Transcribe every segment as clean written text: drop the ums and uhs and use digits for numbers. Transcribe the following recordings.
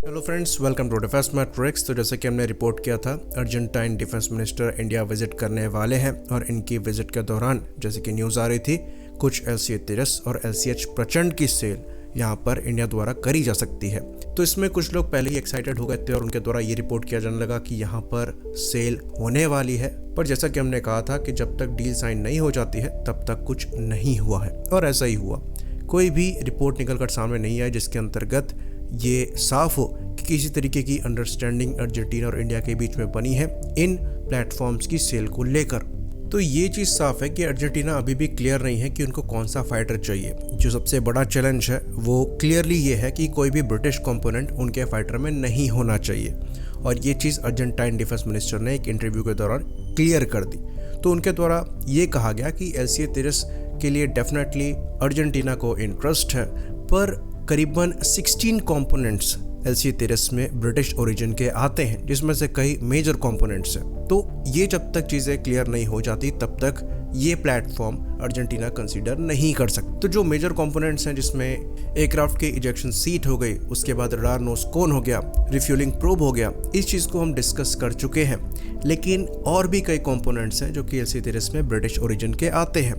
Hello friends, welcome to defence matrix. तो जैसे कि हमने रिपोर्ट किया था, Argentine defence minister India visit करने वाले हैं और इनकी विजिट के दौरान जैसे कि न्यूज़ आ रही थी, कुछ LCA-30 और LCH प्रचंड की सेल यहाँ पर इंडिया द्वारा करी जा सकती है। तो इसमें कुछ लोग पहले ही एक्साइटेड हो गए थे और उनके द्वारा ये रिपोर्ट किया जाने लगा कि यहाँ पर सेल होने वाली है। पर जैसा कि हमने कहा था कि जब तक डील साइन नहीं हो जाती है तब तक कुछ नहीं हुआ है, और ऐसा ही हुआ। कोई भी रिपोर्ट निकल कर सामने नहीं आई जिसके अंतर्गत ये साफ हो कि किसी तरीके की अंडरस्टैंडिंग अर्जेंटीना और इंडिया के बीच में बनी है इन प्लेटफॉर्म्स की सेल को लेकर। तो ये चीज़ साफ है कि अर्जेंटीना अभी भी क्लियर नहीं है कि उनको कौन सा फाइटर चाहिए। जो सबसे बड़ा चैलेंज है वो क्लियरली ये है कि कोई भी ब्रिटिश कंपोनेंट उनके फाइटर में नहीं होना चाहिए, और ये चीज़ अर्जेंटाइन डिफेंस मिनिस्टर ने एक इंटरव्यू के दौरान क्लियर कर दी। तो उनके द्वारा ये कहा गया कि LCA-30 के लिए डेफिनेटली अर्जेंटीना को इंटरेस्ट है, पर करीबन 16 कंपोनेंट्स LCA-30 में ब्रिटिश ओरिजिन के आते हैं, जिसमें से कई मेजर कंपोनेंट्स हैं। तो ये जब तक चीज़ें क्लियर नहीं हो जाती तब तक ये प्लेटफॉर्म अर्जेंटीना कंसीडर नहीं कर सकती। तो जो मेजर कंपोनेंट्स हैं, जिसमें एयरक्राफ्ट के इजेक्शन सीट हो गई, उसके बाद रडार नोज कोन हो गया, रिफ्यूलिंग प्रोब हो गया, इस चीज़ को हम डिस्कस कर चुके हैं। लेकिन और भी कई कंपोनेंट्स हैं जो कि LCA-30 में ब्रिटिश ओरिजिन के आते हैं,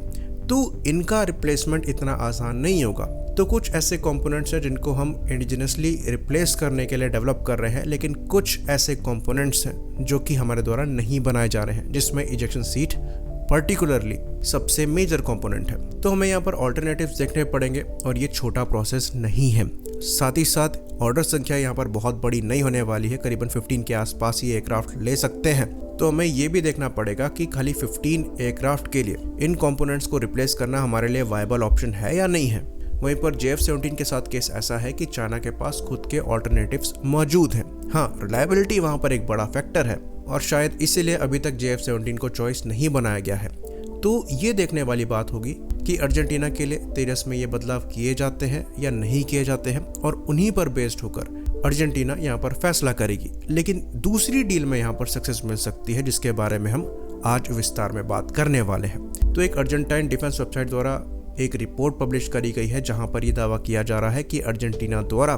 तो इनका रिप्लेसमेंट इतना आसान नहीं होगा। तो कुछ ऐसे कंपोनेंट्स हैं जिनको हम इंडिजिनसली रिप्लेस करने के लिए डेवलप कर रहे हैं, लेकिन कुछ ऐसे कंपोनेंट्स हैं जो कि हमारे द्वारा नहीं बनाए जा रहे हैं, जिसमें इजेक्शन सीट पर्टिकुलरली सबसे मेजर कंपोनेंट है। तो हमें यहाँ पर ऑल्टरनेटिव्स देखने पड़ेंगे, और ये छोटा प्रोसेस नहीं है। साथ ही साथ ऑर्डर संख्या यहाँ पर बहुत बड़ी नहीं होने वाली है, करीबन 15 के आसपास ही एयरक्राफ्ट ले सकते हैं। तो हमें ये भी देखना पड़ेगा कि खाली 15 एयरक्राफ्ट के लिए इन कंपोनेंट्स को रिप्लेस करना हमारे लिए वायबल ऑप्शन है या नहीं है। वहीं पर JF-17 के साथ केस ऐसा है कि चाइना के पास खुद के ऑल्टरनेटिव्स मौजूद हैं। हाँ, रिलायबिलिटी वहाँ पर एक बड़ा फैक्टर है, और शायद इसीलिए अभी तक JF-17 को चॉइस नहीं बनाया गया है। तो ये देखने वाली बात होगी कि अर्जेंटीना के लिए 13 में ये बदलाव किए जाते हैं या नहीं किए जाते हैं, और उन्हीं पर बेस्ड होकर अर्जेंटीना यहाँ पर फैसला करेगी। लेकिन दूसरी डील में यहाँ पर सक्सेस मिल सकती है, जिसके बारे में हम आज विस्तार में बात करने वाले हैं। तो एक अर्जेंटाइन डिफेंस वेबसाइट द्वारा एक रिपोर्ट पब्लिश करी गई है, जहां पर यह दावा किया जा रहा है कि अर्जेंटीना द्वारा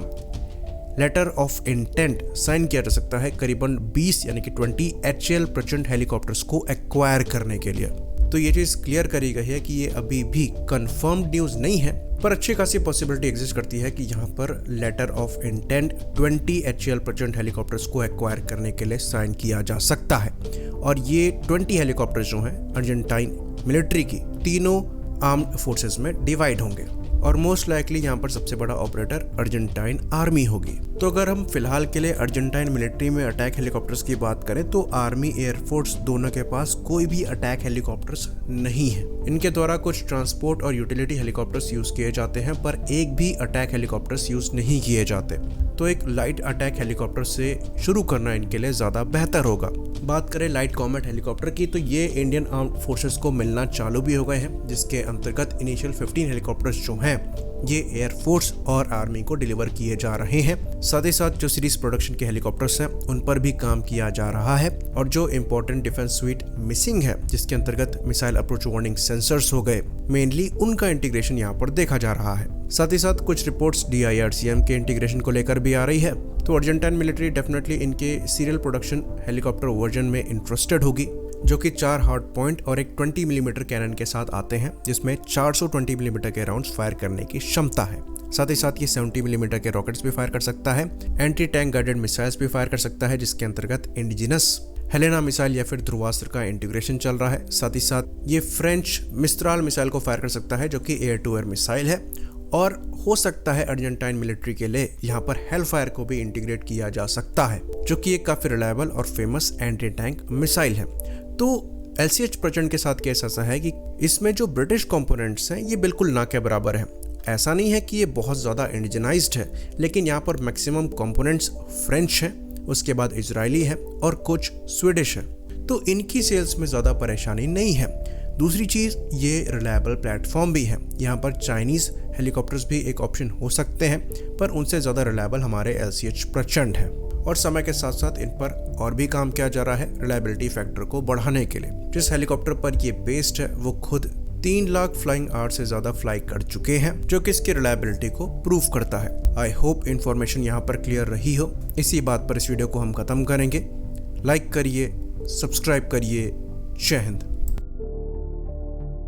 लेटर ऑफ इंटेंट साइन किया जा सकता है करीबन 20 यानी कि 20 HAL प्रचंड हेलीकॉप्टर्स को एक्वायर करने के लिए। तो ये चीज़ क्लियर करी गई है कि ये अभी भी कंफर्म्ड न्यूज़ नहीं है, पर अच्छी खासी पॉसिबिलिटी एग्जिस्ट करती है कि यहाँ पर लेटर ऑफ इंटेंट 20 HAL प्रचंड हेलीकॉप्टर्स को एक्वायर करने के लिए साइन किया जा सकता है। और ये 20 हेलीकॉप्टर्स जो हैं अर्जेंटाइन मिलिट्री की तीनों आर्म्ड फोर्सेस में डिवाइड होंगे, और मोस्ट लाइकली यहाँ पर सबसे बड़ा ऑपरेटर अर्जेंटाइन आर्मी होगी। तो अगर हम फिलहाल के लिए अर्जेंटाइन मिलिट्री में अटैक हेलीकॉप्टर्स की बात करें, तो आर्मी एयरफोर्स दोनों के पास कोई भी अटैक हेलीकॉप्टर्स नहीं है। इनके द्वारा कुछ ट्रांसपोर्ट और यूटिलिटी हेलीकॉप्टर्स यूज किए जाते हैं, पर एक भी अटैक हेलीकॉप्टर्स यूज नहीं किए जाते। तो एक लाइट अटैक हेलीकॉप्टर से शुरू करना इनके लिए ज़्यादा बेहतर होगा। बात करें लाइट कॉम्बैट हेलीकॉप्टर की, तो ये इंडियन आर्म्ड फोर्सेस को मिलना चालू भी हो गए हैं, जिसके अंतर्गत इनिशियल 15 हेलीकॉप्टर्स जो हैं ये एयरफोर्स और आर्मी को डिलीवर किए जा रहे हैं। साथ ही साथ जो सीरीज प्रोडक्शन के हेलीकॉप्टर्स हैं उन पर भी काम किया जा रहा है, और जो इंपॉर्टेंट डिफेंस स्वीट मिसिंग है, जिसके अंतर्गत मिसाइल अप्रोच वार्निंग सेंसर्स हो गए, मेनली उनका इंटीग्रेशन यहाँ पर देखा जा रहा है। साथ ही साथ कुछ रिपोर्ट्स DIRCM के इंटीग्रेशन को लेकर भी आ रही है। तो अर्जेंटाइन मिलिट्री डेफिनेटली इनके सीरियल प्रोडक्शन हेलीकॉप्टर वर्जन में इंटरेस्टेड होगी, जो कि 4 हार्ड पॉइंट और एक 20 मिलीमीटर कैनन के साथ आते हैं, जिसमें 420 मिलीमीटर के राउंड्स फायर करने की क्षमता है। साथ ही साथ ये 70 मिलीमीटर के रॉकेट्स भी फायर कर सकता है, एंटी टैंक गाइडेड मिसाइल्स भी फायर कर सकता है, जिसके अंतर्गत इंडिजिनस हेलेना मिसाइल या फिर ध्रुवास्त्र का इंटीग्रेशन चल रहा है। साथ ही साथ ये फ्रेंच मिस्त्राल मिसाइल को फायर कर सकता है, जो कि एयर टू एयर मिसाइल है, और हो सकता है अर्जेंटाइन मिलिट्री के लिए यहाँ पर हेलफायर को भी इंटीग्रेट किया जा सकता है, जो कि एक काफी रिलायबल और फेमस एंटी टैंक मिसाइल है। तो LCH प्रचंड के साथ केस ऐसा है कि इसमें जो ब्रिटिश कंपोनेंट्स हैं ये बिल्कुल ना के बराबर है। ऐसा नहीं है कि ये बहुत ज़्यादा इंडिजनाइज्ड है, लेकिन यहाँ पर मैक्सिमम कंपोनेंट्स फ्रेंच हैं, उसके बाद इजरायली है और कुछ स्वीडिश है। तो इनकी सेल्स में ज़्यादा परेशानी नहीं है। दूसरी चीज़, ये रिलायबल प्लेटफॉर्म भी है। यहाँ पर चाइनीज़ हेलीकॉप्टर्स भी एक ऑप्शन हो सकते हैं, पर उनसे ज़्यादा रिलायबल हमारे LCH प्रचंड है, और समय के साथ साथ इन पर और भी काम किया जा रहा है रिलायबिलिटी फैक्टर को बढ़ाने के लिए। जिस हेलीकॉप्टर पर ये बेस्ड है वो खुद 3 लाख फ्लाइंग आवर्स से ज़्यादा फ्लाई कर चुके हैं, जो कि इसकी रिलायबिलिटी को प्रूव करता है। आई होप इन्फॉर्मेशन यहाँ पर क्लियर रही हो। इसी बात पर इस वीडियो को हम खत्म करेंगे। लाइक करिए, सब्सक्राइब करिए। जय हिंद।